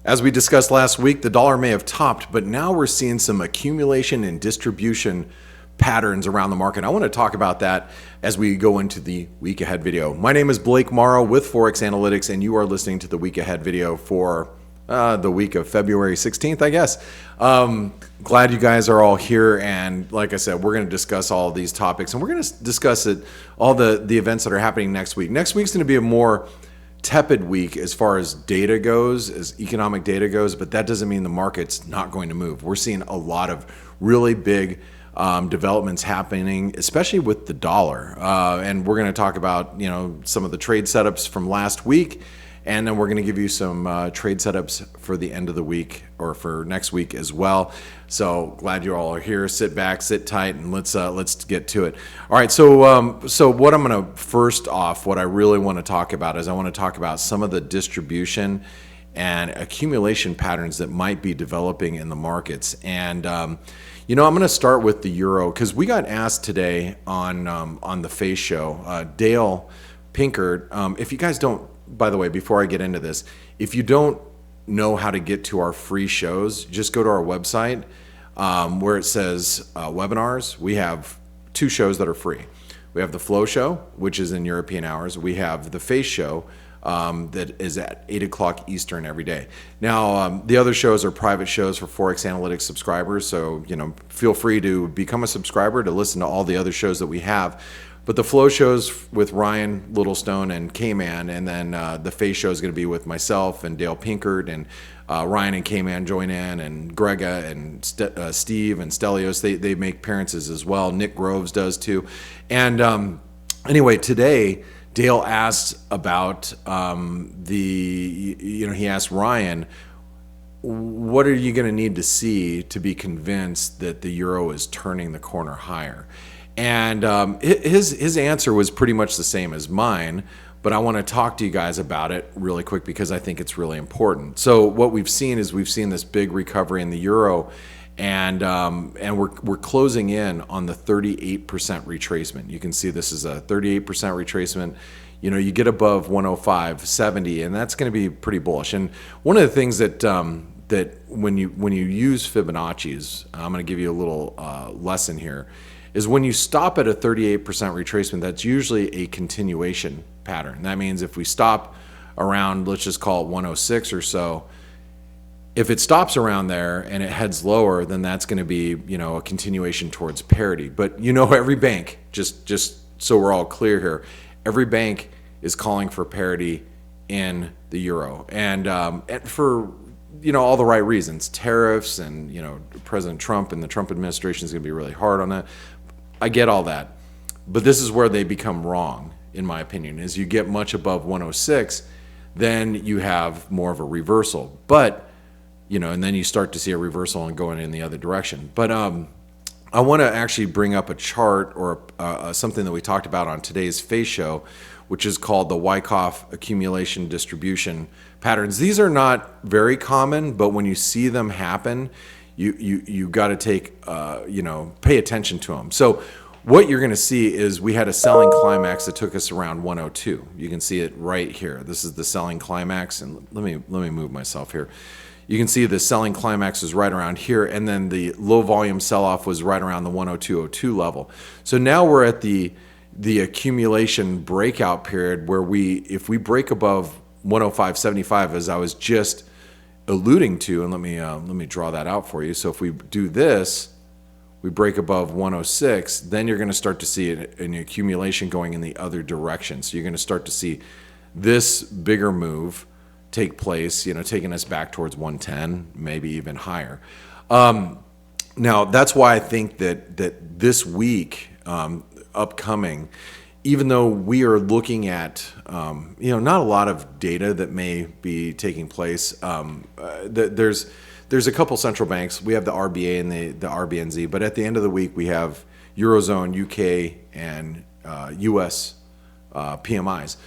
As we discussed last week, the dollar may have topped, but now we're seeing some accumulation and distribution patterns around the market. I want to talk about that as we go into the week ahead video. My name is Blake Morrow with Forex Analytics, and you are listening to the week ahead video for the week of February 16th, I guess. Glad you guys are all here, and like I said, we're going to discuss all of these topics, and we're going to discuss all the events that are happening next week. Next week's going to be a more tepid week as far as data goes, as economic data goes, but that doesn't mean the market's not going to move. We're seeing a lot of really big developments happening, especially with the dollar. And we're going to talk about, some of the trade setups from last week, and then we're going to give you some trade setups for the end of the week or for next week as well. So glad you all are here. Sit back, sit tight, and let's get to it. All right. So what I'm going to what I really want to talk about is I want to talk about some of the distribution and accumulation patterns that might be developing in the markets. And I'm going to start with the euro because we got asked today on the F.A.C.E show. Dale Pinkard, if you guys don't. By the way, before I get into this, if you don't know how to get to our free shows, just go to our website where it says webinars. We have 2 shows that are free. We have the Flow show, which is in European hours. We have the F.A.C.E show that is at 8 o'clock Eastern every day. Now, the other shows are private shows for Forex Analytics subscribers. So, feel free to become a subscriber to listen to all the other shows that we have. But the Flow shows with Ryan Littlestone and K-Man, and then the F.A.C.E show is going to be with myself and Dale Pinkard, and Ryan and K-Man join in, and Grega and Steve and Stelios, they make appearances as well. Nick Groves does too. And anyway, today Dale asked about he asked Ryan, what are you going to need to see to be convinced that the euro is turning the corner higher? And his answer was pretty much the same as mine, but I want to talk to you guys about it really quick because I think it's really important. So what we've seen is this big recovery in the euro, and we're closing in on the 38% retracement. You can see this is a 38% retracement. You get above 105.70, and that's going to be pretty bullish. And one of the things that when you use Fibonacci's, I'm going to give you a little lesson here, is when you stop at a 38% retracement, that's usually a continuation pattern. That means if we stop around, let's just call it 106 or so, if it stops around there and it heads lower, then that's going to be, a continuation towards parity. But every bank, just so we're all clear here, every bank is calling for parity in the euro, and for all the right reasons, tariffs, and President Trump and the Trump administration is going to be really hard on that. I get all that, but this is where they become wrong, in my opinion. As you get much above 106, then you have more of a reversal. But and then you start to see a reversal and going in the other direction. But I want to actually bring up a chart or something that we talked about on today's F.A.C.E show, which is called the Wyckoff accumulation distribution patterns. These are not very common, but when you see them happen, you got to take pay attention to them. So what you're going to see is we had a selling climax that took us around 102. You can see it right here. This is the selling climax, and let me move myself here. You can see the selling climax is right around here, and then the low volume sell-off was right around the 102.02 level. So now we're at the accumulation breakout period where if we break above 105.75, as I was just alluding to, and let me draw that out for you. So if we do this, we break above 106, then you're going to start to see an accumulation going in the other direction. So you're going to start to see this bigger move take place, taking us back towards 110, maybe even higher. Now, that's why I think that this week, upcoming, even though we are looking at, not a lot of data that may be taking place. There's a couple central banks. We have the RBA and the RBNZ, but at the end of the week, we have Eurozone, UK, and US PMIs.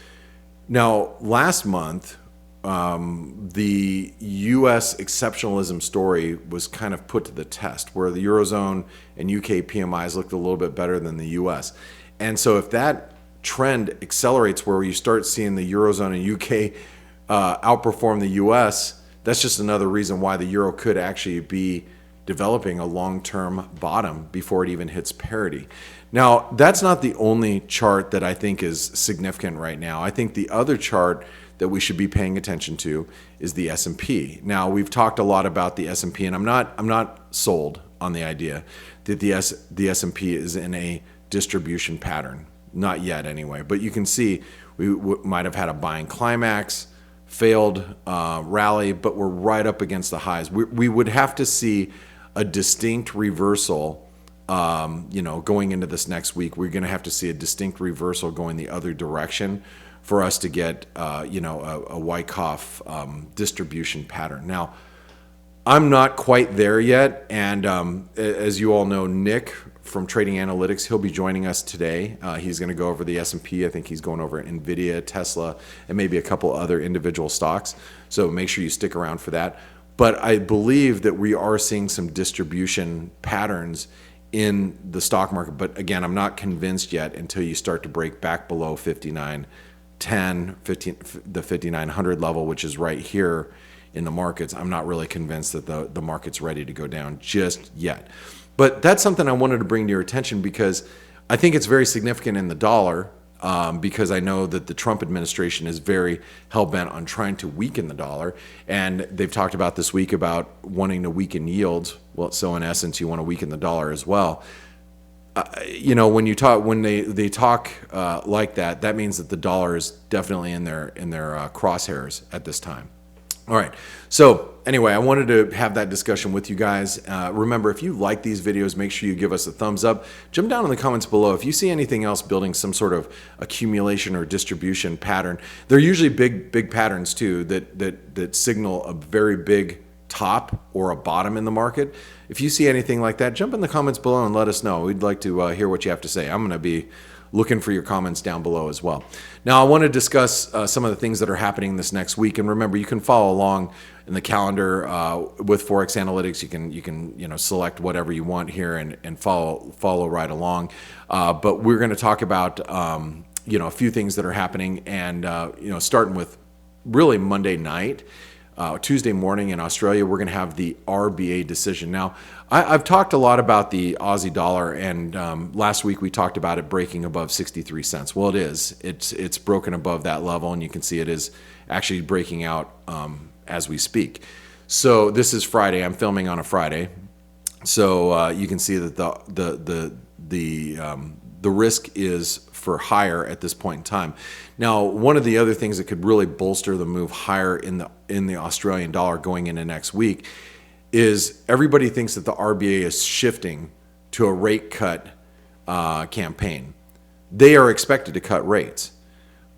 Now, last month, the US exceptionalism story was kind of put to the test, where the Eurozone and UK PMIs looked a little bit better than the US. And so if that trend accelerates where you start seeing the Eurozone and UK outperform the US, that's just another reason why the euro could actually be developing a long-term bottom before it even hits parity. Now, that's not the only chart that I think is significant right now. I think the other chart that we should be paying attention to is the S&P. Now, we've talked a lot about the S&P, and I'm not sold on the idea that the S&P is in a distribution pattern. Not yet, anyway. But you can see we might have had a buying climax, failed rally, but we're right up against the highs. We would have to see a distinct reversal. Going into this next week, we're going to have to see a distinct reversal going the other direction for us to get, a Wyckoff distribution pattern. Now, I'm not quite there yet, and as you all know, Nick from Trading Analytix, he'll be joining us today. He's going to go over the S&P. I think he's going over NVIDIA, Tesla, and maybe a couple other individual stocks. So make sure you stick around for that. But I believe that we are seeing some distribution patterns in the stock market. But again, I'm not convinced yet until you start to break back below 59.10, the 5900 level, which is right here in the markets. I'm not really convinced that the market's ready to go down just yet. But that's something I wanted to bring to your attention because I think it's very significant in the dollar, because I know that the Trump administration is very hell-bent on trying to weaken the dollar. And they've talked about this week about wanting to weaken yields. Well, so in essence, you want to weaken the dollar as well. When they talk like that, that means that the dollar is definitely in their crosshairs at this time. All right. So anyway, I wanted to have that discussion with you guys. Remember, if you like these videos, make sure you give us a thumbs up. Jump down in the comments below if you see anything else building some sort of accumulation or distribution pattern. They're usually big patterns too that signal a very big top or a bottom in the market. If you see anything like that, jump in the comments below and let us know. We'd like to hear what you have to say. I'm going to be looking for your comments down below as well. Now, I want to discuss some of the things that are happening this next week. And remember, you can follow along in the calendar with Forex Analytics. You can select whatever you want here and follow right along. But we're going to talk about a few things that are happening, and starting with really Monday night. Tuesday morning in Australia, we're going to have the RBA decision. Now, I've talked a lot about the Aussie dollar, and last week we talked about it breaking above 63 cents. Well, it is. It's broken above that level, and you can see it is actually breaking out as we speak. So this is Friday. I'm filming on a Friday, so you can see that the risk is for higher at this point in time. Now, one of the other things that could really bolster the move higher in the Australian dollar going into next week is everybody thinks that the RBA is shifting to a rate cut campaign. They are expected to cut rates.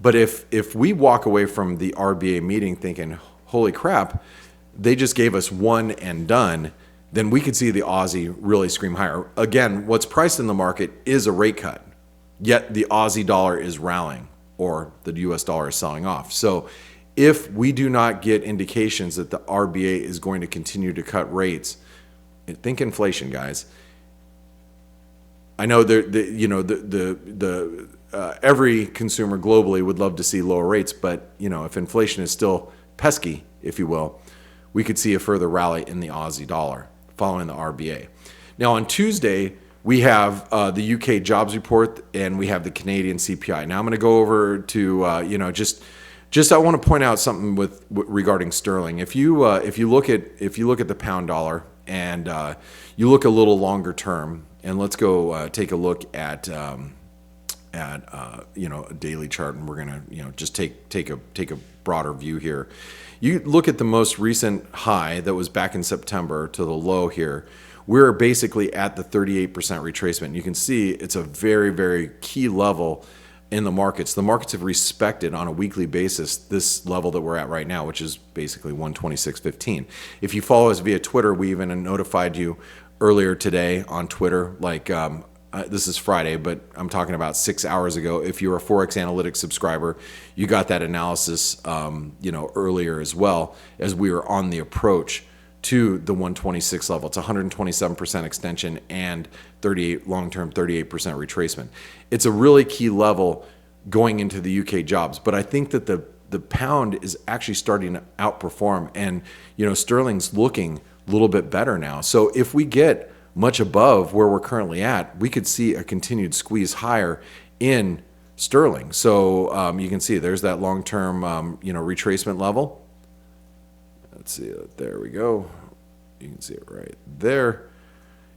But if we walk away from the RBA meeting thinking, holy crap, they just gave us one and done, then we could see the Aussie really scream higher. Again, what's priced in the market is a rate cut, yet the Aussie dollar is rallying, or the US dollar is selling off. So if we do not get indications that the RBA is going to continue to cut rates, think inflation, guys. I know every consumer globally would love to see lower rates, but if inflation is still pesky, if you will, we could see a further rally in the Aussie dollar following the RBA. Now on Tuesday, we have the UK jobs report, and we have the Canadian CPI. Now I'm going to go over to just I want to point out something regarding sterling. If you look at the pound dollar and you look a little longer term, and let's go take a look at a daily chart, and we're going to just take a broader view here. You look at the most recent high that was back in September to the low here. We're basically at the 38% retracement. You can see it's a very, very key level in the markets. The markets have respected on a weekly basis this level that we're at right now, which is basically 126.15. If you follow us via Twitter, we even notified you earlier today on Twitter, this is Friday, but I'm talking about 6 hours ago. If you're a Forex Analytics subscriber, you got that analysis earlier as well, as we were on the approach to the 126 level. It's 127% extension and long-term 38% retracement. It's a really key level going into the UK jobs, but I think that the the pound is actually starting to outperform, and sterling's looking a little bit better now. So if we get much above where we're currently at, we could see a continued squeeze higher in sterling. So you can see there's that long-term retracement level. Let's see, there we go. You can see it right there.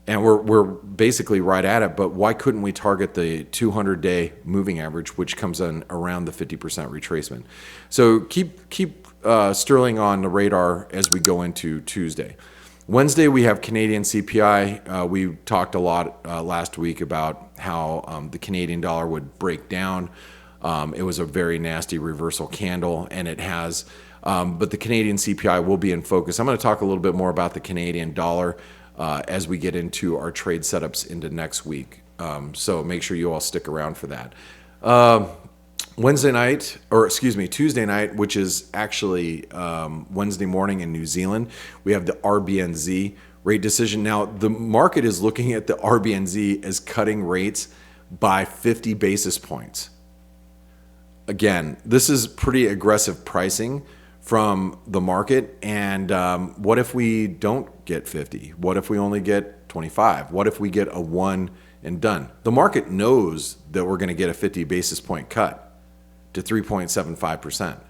And we're basically right at it, but why couldn't we target the 200-day moving average, which comes in around the 50% retracement? So keep sterling on the radar as we go into Tuesday. Wednesday, we have Canadian CPI. We talked a lot last week about how the Canadian dollar would break down. It was a very nasty reversal candle, and it has. But the Canadian CPI will be in focus. I'm going to talk a little bit more about the Canadian dollar as we get into our trade setups into next week. So make sure you all stick around for that. Tuesday night, which is actually Wednesday morning in New Zealand, we have the RBNZ rate decision. Now, the market is looking at the RBNZ as cutting rates by 50 basis points. Again, this is pretty aggressive pricing from the market. And what if we don't get 50? What if we only get 25? What if we get a 1 and done? The market knows that we're going to get a 50 basis point cut to 3.75%.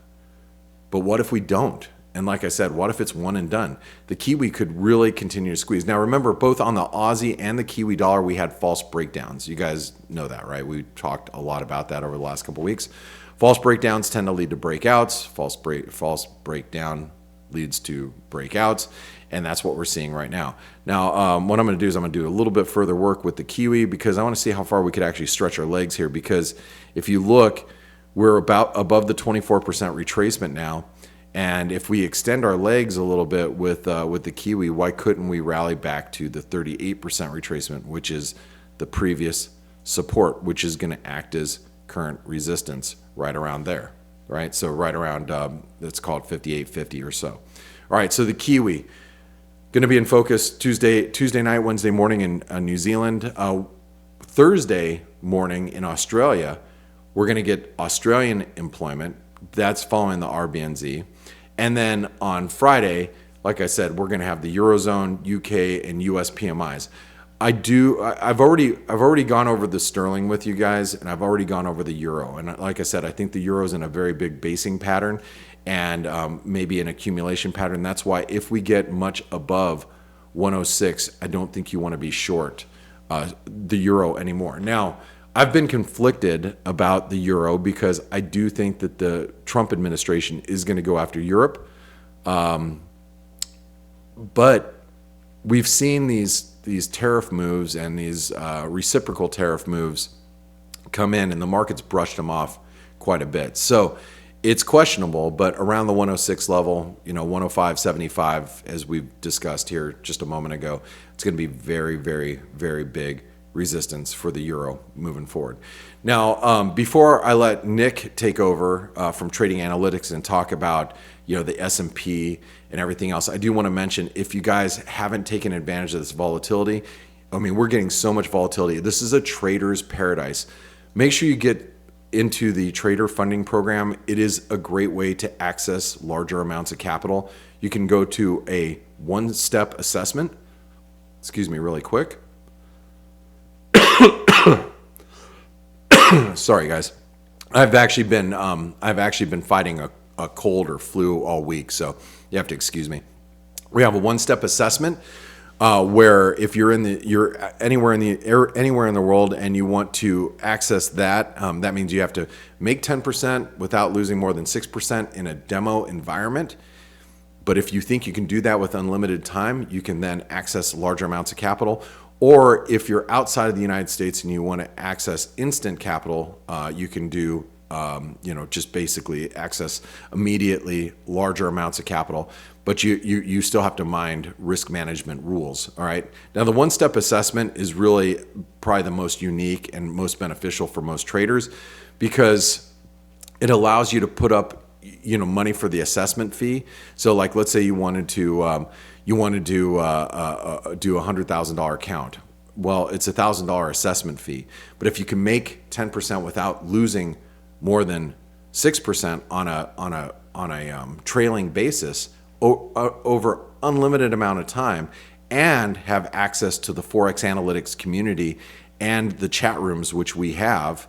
But what if we don't? And like I said, what if it's 1 and done? The Kiwi could really continue to squeeze. Now remember, both on the Aussie and the Kiwi dollar, we had false breakdowns. You guys know that, right? We talked a lot about that over the last couple of weeks. False breakdowns tend to lead to breakouts. False breakdown leads to breakouts. And that's what we're seeing right now. Now, what I'm going to do is I'm going to do a little bit further work with the Kiwi, because I want to see how far we could actually stretch our legs here. Because if you look, we're about above the 24% retracement now. And if we extend our legs a little bit with the Kiwi, why couldn't we rally back to the 38% retracement, which is the previous support, which is going to act as current resistance right around there, right? So right around, let's call it 58.50 or so. All right, so the Kiwi, going to be in focus Tuesday night, Wednesday morning in New Zealand. Thursday morning in Australia, we're going to get Australian employment. That's following the RBNZ. And then on Friday, like I said, we're going to have the Eurozone, UK, and US PMIs. I've already gone over the sterling with you guys, and I've already gone over the euro. And like I said, I think the euro's in a very big basing pattern and maybe an accumulation pattern. That's why if we get much above 106, I don't think you want to be short the euro anymore. Now, I've been conflicted about the euro because I do think that the Trump administration is going to go after Europe. But we've seen these tariff moves and these reciprocal tariff moves come in, and the market's brushed them off quite a bit. So it's questionable, but around the 106 level, 105.75, as we've discussed here just a moment ago, it's going to be very, very, very big resistance for the euro moving forward. Now, before I let Nick take over from Trading Analytix and talk about the S&P and everything else, I do want to mention, if you guys haven't taken advantage of this volatility, I mean, we're getting so much volatility. This is a trader's paradise. Make sure you get into the trader funding program. It is a great way to access larger amounts of capital. You can go to a one-step assessment. Excuse me really quick. Sorry, guys. I've actually been fighting a cold or flu all week, so you have to excuse me. We have a one-step assessment where if you're anywhere in the world and you want to access that, that means you have to make 10% without losing more than 6% in a demo environment. But if you think you can do that with unlimited time, you can then access larger amounts of capital. Or if you're outside of the United States and you want to access instant capital, you can do, just basically access immediately larger amounts of capital. But you still have to mind risk management rules. All right. Now, the one-step assessment is really probably the most unique and most beneficial for most traders because it allows you to put up money for the assessment fee. So like, let's say you wanted to do a $100,000 account. Well, it's $1,000 assessment fee. But if you can make 10% without losing more than 6% on a trailing basis over unlimited amount of time, and have access to the Forex analytics community and the chat rooms which we have.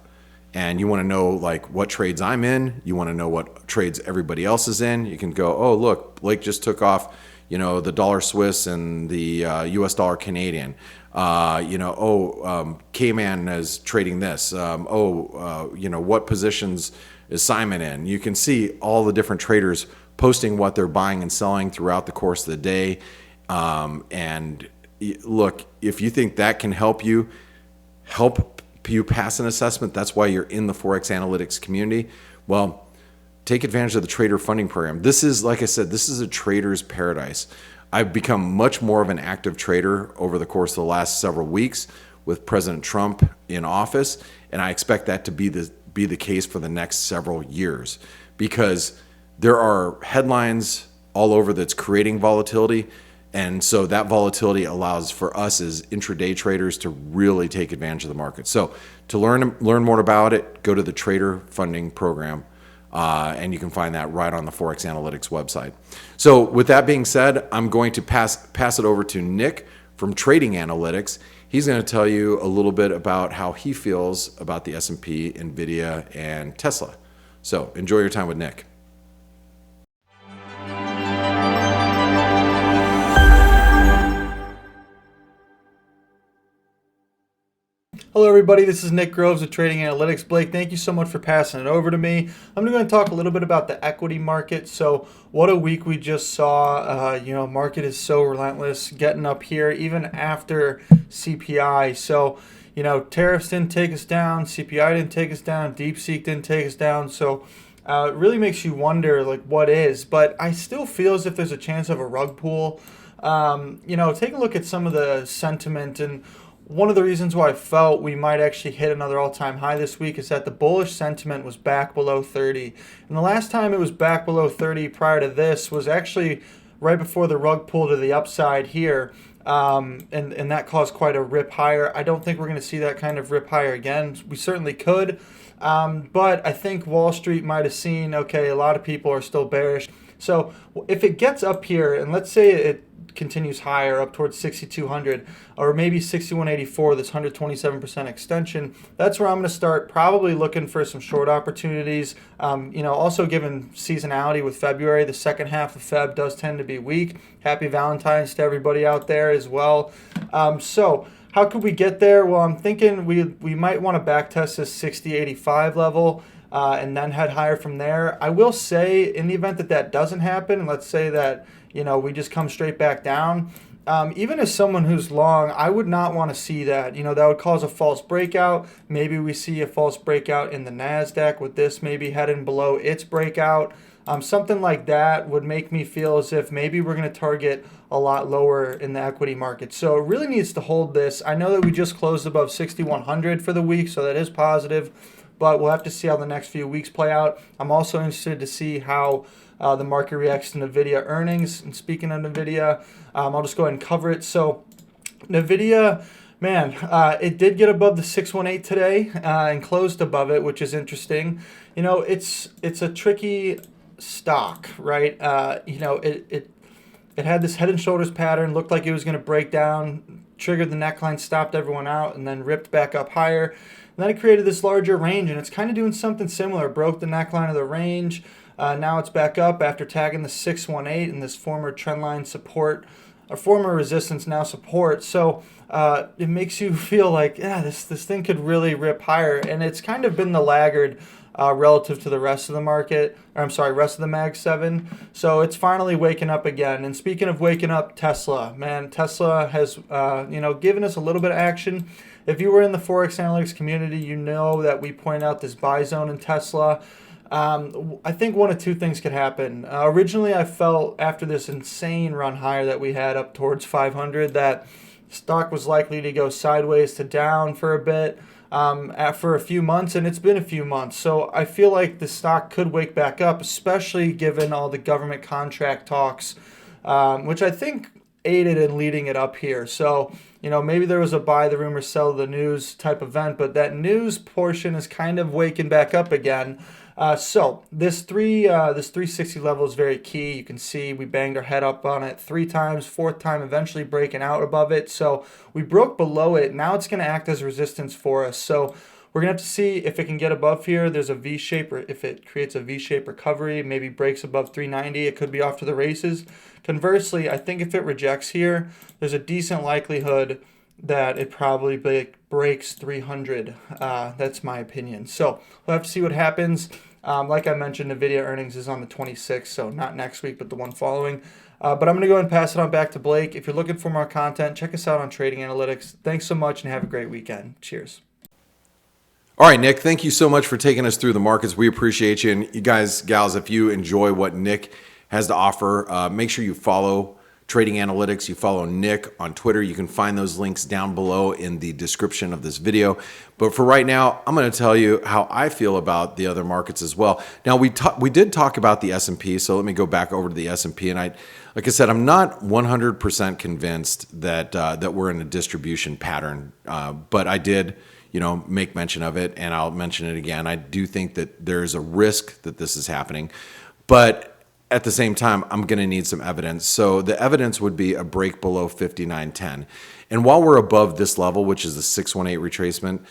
And you want to know like what trades I'm in, you want to know what trades everybody else is in, you can go, oh look, Blake just took off, the dollar Swiss and the US dollar Canadian. K-Man is trading this. What positions is Simon in? You can see all the different traders posting what they're buying and selling throughout the course of the day. And look, if you think that can help you pass an assessment, that's why you're in the Forex analytics community. Well, take advantage of the trader funding program. This is, like I said, this is a trader's paradise. I've become much more of an active trader over the course of the last several weeks with President Trump in office, and I expect that to be the case for the next several years, because there are headlines all over that's creating volatility, and so that volatility allows for us as intraday traders to really take advantage of the market. So to learn more about it, go to the Trader Funding Program. And you can find that right on the Forex Analytics website. So with that being said, I'm going to pass it over to Nick from Trading Analytix. He's going to tell you a little bit about how he feels about the S&P, NVIDIA, and Tesla. So enjoy your time with Nick. Hello everybody, this is Nick Groves of Trading Analytics. Blake, thank you so much for passing it over to me. I'm going to talk a little bit about the equity market. So what a week we just saw. Market is so relentless, getting up here even after CPI. So, tariffs didn't take us down, CPI didn't take us down, DeepSeek didn't take us down. So it really makes you wonder like what is. But I still feel as if there's a chance of a rug pull. Take a look at some of the sentiment, and one of the reasons why I felt we might actually hit another all-time high this week is that the bullish sentiment was back below 30. And the last time it was back below 30 prior to this was actually right before the rug pull to the upside here. And that caused quite a rip higher. I don't think we're going to see that kind of rip higher again. We certainly could. But I think Wall Street might have seen, okay, a lot of people are still bearish. So if it gets up here, and let's say it continues higher up towards 6,200 or maybe 6,184, this 127% extension, that's where I'm going to start probably looking for some short opportunities. Also given seasonality with February, the second half of Feb does tend to be weak. Happy Valentine's to everybody out there as well. So how could we get there? Well, I'm thinking we might want to backtest this 60.85 level. And then head higher from there. I will say, in the event that doesn't happen, and let's say that we just come straight back down, even as someone who's long, I would not want to see that. That would cause a false breakout. Maybe we see a false breakout in the NASDAQ with this maybe heading below its breakout. Something like that would make me feel as if maybe we're going to target a lot lower in the equity market. So it really needs to hold this. I know that we just closed above 6,100 for the week, so that is positive. But we'll have to see how the next few weeks play out. I'm also interested to see how the market reacts to NVIDIA earnings. And speaking of NVIDIA, I'll just go ahead and cover it. So NVIDIA, man, it did get above the 618 today and closed above it, which is interesting. It's a tricky stock, right? It had this head and shoulders pattern, looked like it was going to break down, triggered the neckline, stopped everyone out, and then ripped back up higher. And then it created this larger range, and it's kind of doing something similar. Broke the neckline of the range. Now it's back up after tagging the 618 and this former trendline support, or former resistance, now support. So it makes you feel like, this thing could really rip higher. And it's kind of been the laggard relative to the rest of the market, rest of the Mag 7. So it's finally waking up again. And speaking of waking up, Tesla, man, Tesla has, given us a little bit of action. If you were in the Forex Analytics community, you know that we point out this buy zone in Tesla. I think one of two things could happen. Originally, I felt after this insane run higher that we had up towards 500 that stock was likely to go sideways to down for a bit for a few months, and it's been a few months. So I feel like the stock could wake back up, especially given all the government contract talks, which I think aided in leading it up here. So, maybe there was a buy the rumor, sell the news type event, but that news portion is kind of waking back up again. So this 360 level is very key. You can see we banged our head up on it 3 times, fourth time eventually breaking out above it. So we broke below it. Now it's going to act as resistance for us. So we're going to have to see if it can get above here. There's a V shape, or if it creates a V shape recovery, maybe breaks above 390, it could be off to the races. Conversely, I think if it rejects here, there's a decent likelihood that it probably breaks 300. That's my opinion. So we'll have to see what happens. Like I mentioned, NVIDIA earnings is on the 26th, so not next week, but the one following. But I'm going to go ahead and pass it on back to Blake. If you're looking for more content, check us out on Trading Analytics. Thanks so much and have a great weekend. Cheers. All right, Nick, thank you so much for taking us through the markets. We appreciate you. And you guys, gals, if you enjoy what Nick has to offer, make sure you follow Trading Analytics. You follow Nick on Twitter. You can find those links down below in the description of this video. But for right now, I'm going to tell you how I feel about the other markets as well. Now, we did talk about the S&P, so let me go back over to the S&P. And like I said, I'm not 100% convinced that we're in a distribution pattern, but I did make mention of it, and I'll mention it again. I do think that there's a risk that this is happening, but at the same time, I'm going to need some evidence. So the evidence would be a break below 59.10. And while we're above this level, which is the 618 retracement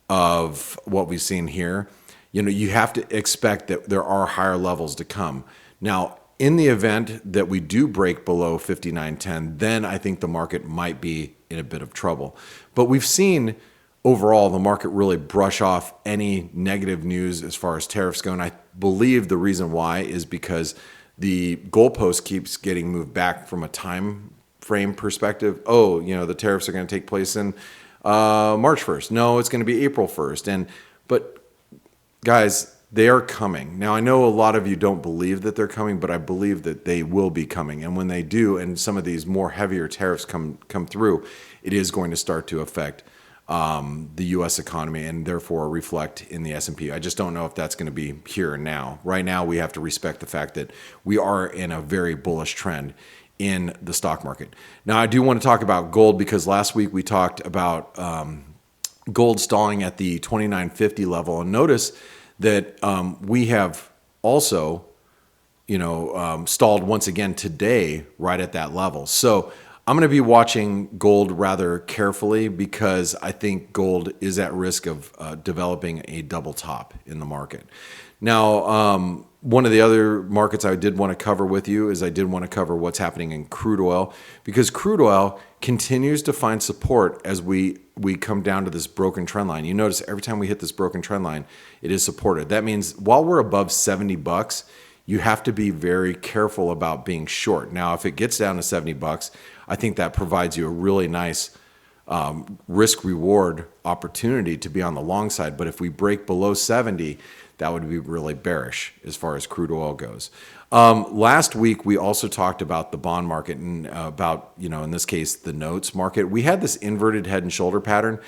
of what we've seen here, you have to expect that there are higher levels to come. Now, in the event that we do break below 59.10, then I think the market might be in a bit of trouble. But we've seen overall the market really brush off any negative news as far as tariffs go. And I believe the reason why is because the goalpost keeps getting moved back from a time frame perspective. Oh, the tariffs are going to take place in March 1st. No, it's going to be April 1st. But guys, they are coming. Now, I know a lot of you don't believe that they're coming, but I believe that they will be coming. And when they do, and some of these more heavier tariffs come through, it is going to start to affect the U.S. economy and therefore reflect in the S&P. I just don't know if that's going to be here and now. Right now, we have to respect the fact that we are in a very bullish trend in the stock market. Now, I do want to talk about gold because last week we talked about gold stalling at the 2950 level, and notice that we have also, stalled once again today right at that level. So I'm going to be watching gold rather carefully because I think gold is at risk of developing a double top in the market. Now, one of the other markets I did want to cover with you is I did want to cover what's happening in crude oil, because crude oil continues to find support as we come down to this broken trend line. You notice every time we hit this broken trend line, it is supported. That means while we're above $70, you have to be very careful about being short. Now, if it gets down to $70, I think that provides you a really nice risk-reward opportunity to be on the long side. But if we break below 70, that would be really bearish as far as crude oil goes. Last week, we also talked about the bond market and about, in this case, the notes market. We had this inverted head and shoulder pattern.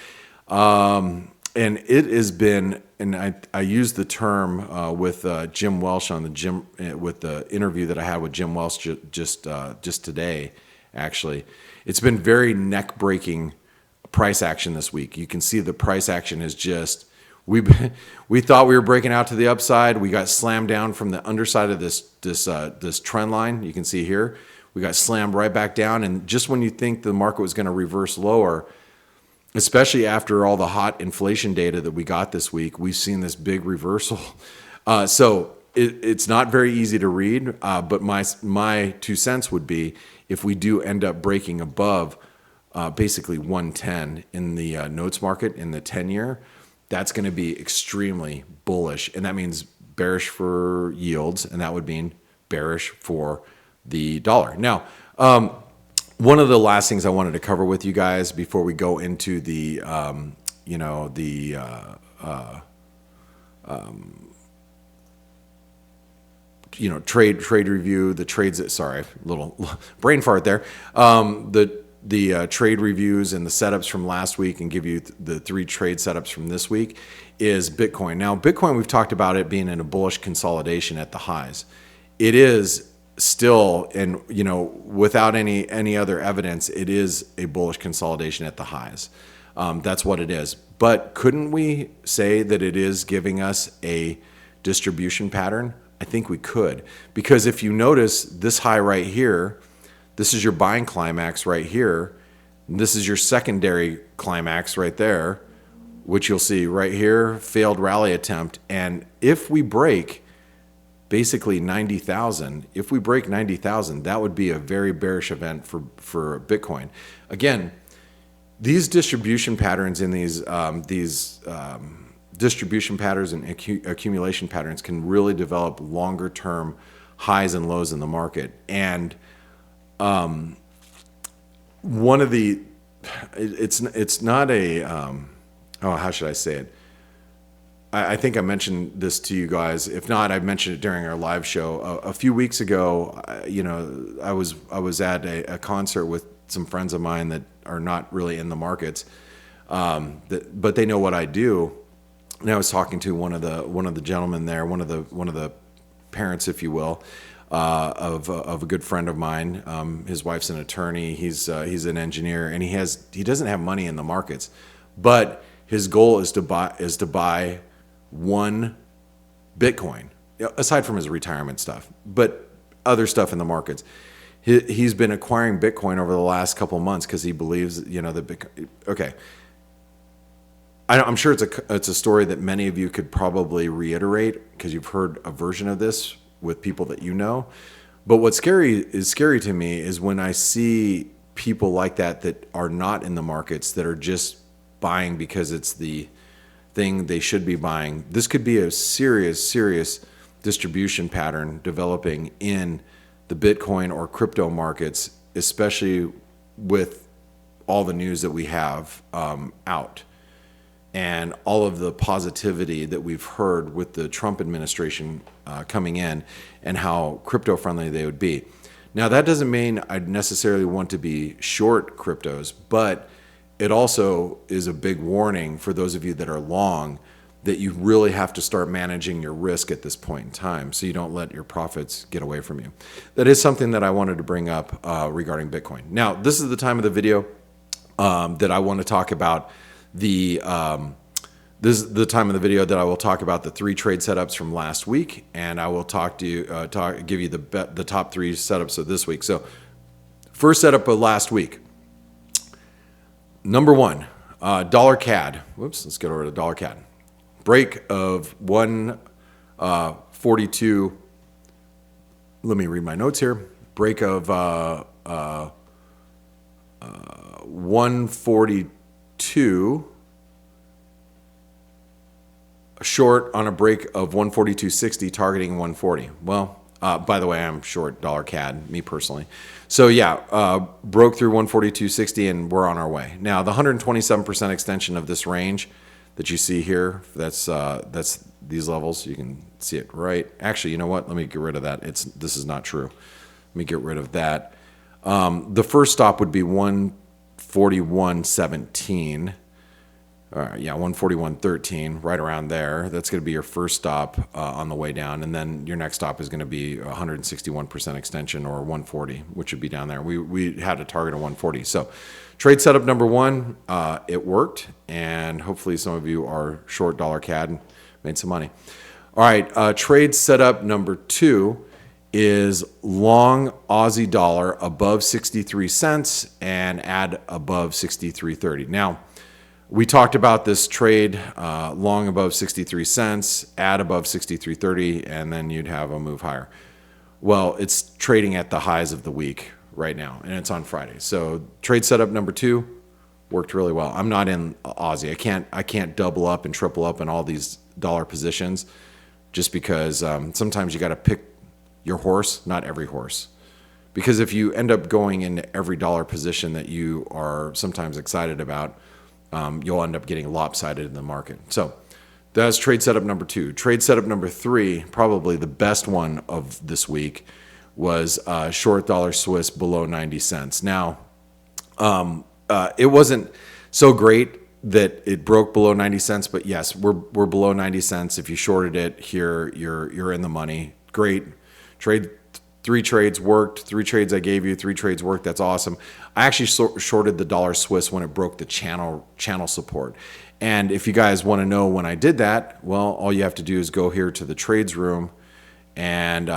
And it has been, and I used the term with Jim Welsh on with the interview that I had with Jim Welsh just today. Actually, it's been very neck-breaking price action this week. You can see the price action is just we thought we were breaking out to the upside. We got slammed down from the underside of this trend line. You can see here we got slammed right back down, and just when you think the market was going to reverse lower, especially after all the hot inflation data that we got this week, we've seen this big reversal. So it's not very easy to read, but my 2 cents would be if we do end up breaking above basically 110 in the notes market in the 10-year, that's going to be extremely bullish. And that means bearish for yields, and that would mean bearish for the dollar. Now, one of the last things I wanted to cover with you guys before we go into the, trade review, the trades. Sorry, little brain fart there. The trade reviews and the setups from last week, and give you the 3 trade setups from this week, is Bitcoin. Now, Bitcoin, we've talked about it being in a bullish consolidation at the highs. It is still, and without any other evidence, it is a bullish consolidation at the highs. That's what it is. But couldn't we say that it is giving us a distribution pattern? I think we could, because if you notice this high right here, this is your buying climax right here. This is your secondary climax right there, which you'll see right here, failed rally attempt. And if we break basically 90,000, if we break 90,000, that would be a very bearish event for Bitcoin. Again, these distribution patterns in these distribution patterns and accumulation patterns can really develop longer term highs and lows in the market. And one of the, it's not a, how should I say it? I think I mentioned this to you guys. If not, I mentioned it during our live show. A few weeks ago, I was at a concert with some friends of mine that are not really in the markets, but they know what I do. And I was talking to one of the gentlemen there, one of the parents, if you will, of a good friend of mine. His wife's an attorney. He's an engineer, and he doesn't have money in the markets, but his goal is to buy one Bitcoin, aside from his retirement stuff, but other stuff in the markets. He's been acquiring Bitcoin over the last couple of months because he believes, that Bitcoin. Okay, I'm sure it's a story that many of you could probably reiterate because you've heard a version of this with people that you know. But what's scary to me is when I see people like that are not in the markets, that are just buying because it's the thing they should be buying. This could be a serious distribution pattern developing in the Bitcoin or crypto markets, especially with all the news that we have out and all of the positivity that we've heard with the Trump administration coming in and how crypto friendly they would be. Now, that doesn't mean I'd necessarily want to be short cryptos, but it also is a big warning for those of you that are long that you really have to start managing your risk at this point in time so you don't let your profits get away from you. That is something that I wanted to bring up regarding Bitcoin. Now, this is the time of the video that I want to talk about this is the time of the video that I will talk about the 3 trade setups from last week, and I will give you the top 3 setups of this week. So, first setup of last week. Number 1, dollar CAD. Whoops, let's get over to dollar CAD. Break of 142. Let me read my notes here. Break of 142. Short on a break of 142.60, targeting 140. Well, by the way, I'm short dollar CAD, me personally. So yeah, broke through 142.60 and we're on our way. Now, the 127% extension of this range that you see here, that's these levels. You can see it right. Actually, you know what? Let me get rid of that. This is not true. Let me get rid of that. The first stop would be 141.17. Yeah, 141.13, right around there. That's going to be your first stop on the way down. And then your next stop is going to be 161% extension, or 140, which would be down there. We had a target of 140. So trade setup number 1, it worked. And hopefully some of you are short dollar CAD and made some money. All right, trade setup number 2 is long Aussie dollar above 63 cents and add above 63.30. Now, we talked about this trade, long above 63 cents, add above 63.30, and then you'd have a move higher. Well, it's trading at the highs of the week right now, and it's on Friday. So trade setup number 2 worked really well. I'm not in Aussie. I can't double up and triple up in all these dollar positions just because sometimes you got to pick your horse, not every horse. Because if you end up going into every dollar position that you are sometimes excited about, you'll end up getting lopsided in the market. So that's trade setup number 2. Trade setup number 3, probably the best one of this week, was short dollar Swiss below 90 cents. Now, it wasn't so great that it broke below 90 cents, but yes, we're below 90 cents. If you shorted it here, you're in the money. Great trade. 3 trades worked. 3 trades I gave you, 3 trades worked. That's awesome. I actually shorted the dollar Swiss when it broke the channel support. And if you guys want to know when I did that, well, all you have to do is go here to the trades room and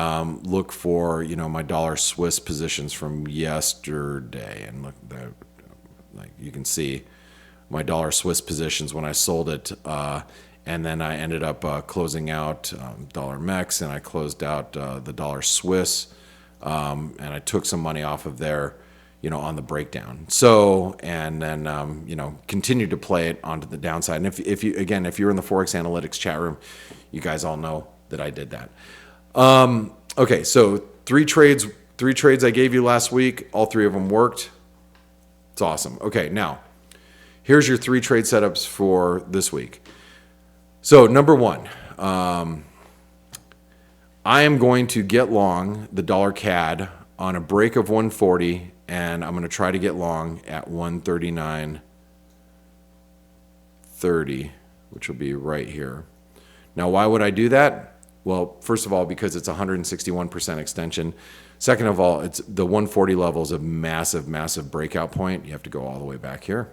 look for, you know, my dollar Swiss positions from yesterday. And look, like you can see my dollar Swiss positions when I sold it. And then I ended up closing out dollar Mex, and I closed out the dollar Swiss. And I took some money off of there, you know, on the breakdown. So, and then, you know, continued to play it onto the downside. And if you, again, if you're in the Forex Analytics chat room, you guys all know that I did that. Okay, so three trades I gave you last week. All three of them worked. It's awesome. Okay, now here's your 3 trade setups for this week. So number 1, I am going to get long the dollar CAD on a break of 140, and I'm going to try to get long at 139.30, which will be right here. Now, why would I do that? Well, first of all, because it's 161% extension. Second of all, it's the 140 level is a massive, massive breakout point. You have to go all the way back here.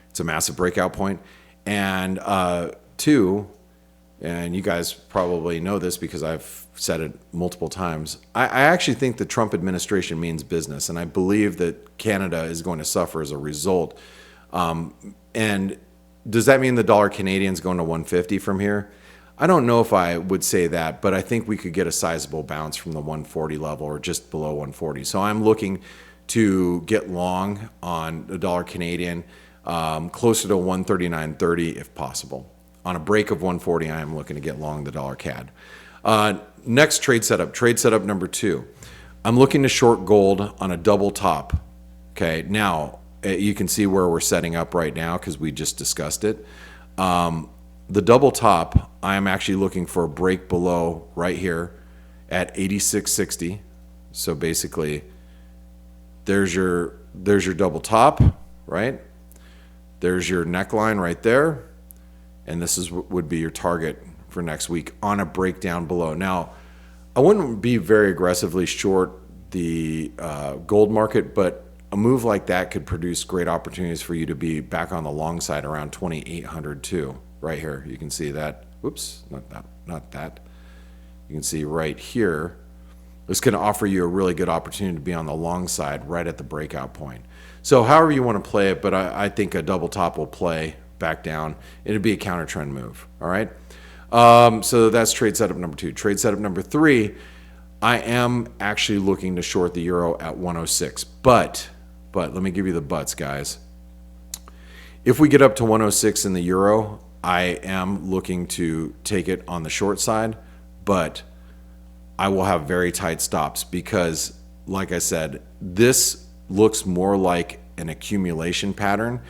It's a massive breakout point. And 2, and you guys probably know this because I've said it multiple times, I actually think the Trump administration means business, and I believe that Canada is going to suffer as a result. And does that mean the dollar Canadian is going to 150 from here? I don't know if I would say that, but I think we could get a sizable bounce from the 140 level or just below 140. So I'm looking to get long on the dollar Canadian closer to 139.30 if possible. On a break of 140, I am looking to get long the dollar CAD. Next trade setup number 2. I'm looking to short gold on a double top. Okay, now you can see where we're setting up right now because we just discussed it. The double top, I am actually looking for a break below right here at 86.60. So basically, there's your double top, right? There's your neckline right there. And this is what would be your target for next week on a breakdown below. Now, I wouldn't be very aggressively short the gold market, but a move like that could produce great opportunities for you to be back on the long side around 2,800 too. Right here, you can see that. Whoops, not that. You can see right here. It's going to offer you a really good opportunity to be on the long side right at the breakout point. So however you want to play it, but I think a double top will play back down. It'd be a counter trend move. All right. So that's trade setup number 2. Trade setup number 3. I am actually looking to short the euro at 106. But let me give you the buts, guys. If we get up to 106 in the euro, I am looking to take it on the short side, but I will have very tight stops because, like I said, this looks more like an accumulation pattern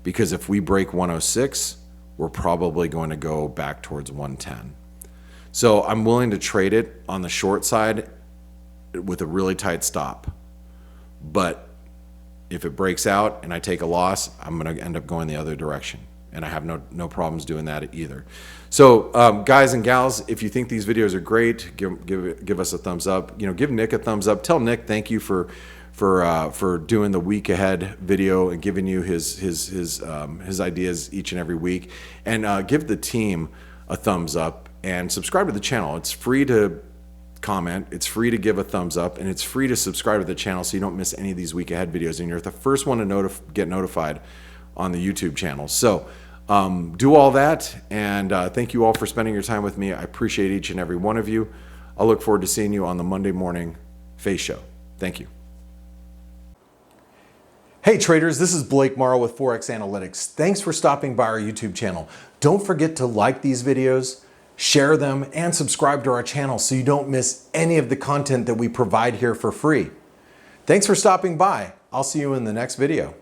because if we break 106, we're probably going to go back towards 110. So I'm willing to trade it on the short side with a really tight stop. But if it breaks out and I take a loss, I'm going to end up going the other direction. And I have no problems doing that either. So guys and gals, if you think these videos are great, give us a thumbs up. You know, give Nick a thumbs up. Tell Nick thank you for doing the week ahead video and giving you his ideas each and every week. And give the team a thumbs up and subscribe to the channel. It's free to comment, it's free to give a thumbs up, and it's free to subscribe to the channel so you don't miss any of these week ahead videos. And you're the first one to get notified on the YouTube channel. So do all that, and thank you all for spending your time with me. I appreciate each and every one of you. I'll look forward to seeing you on the Monday morning F.A.C.E show. Thank you. Hey traders, this is Blake Morrow with Forex Analytics. Thanks for stopping by our YouTube channel. Don't forget to like these videos, share them, and subscribe to our channel so you don't miss any of the content that we provide here for free. Thanks for stopping by. I'll see you in the next video.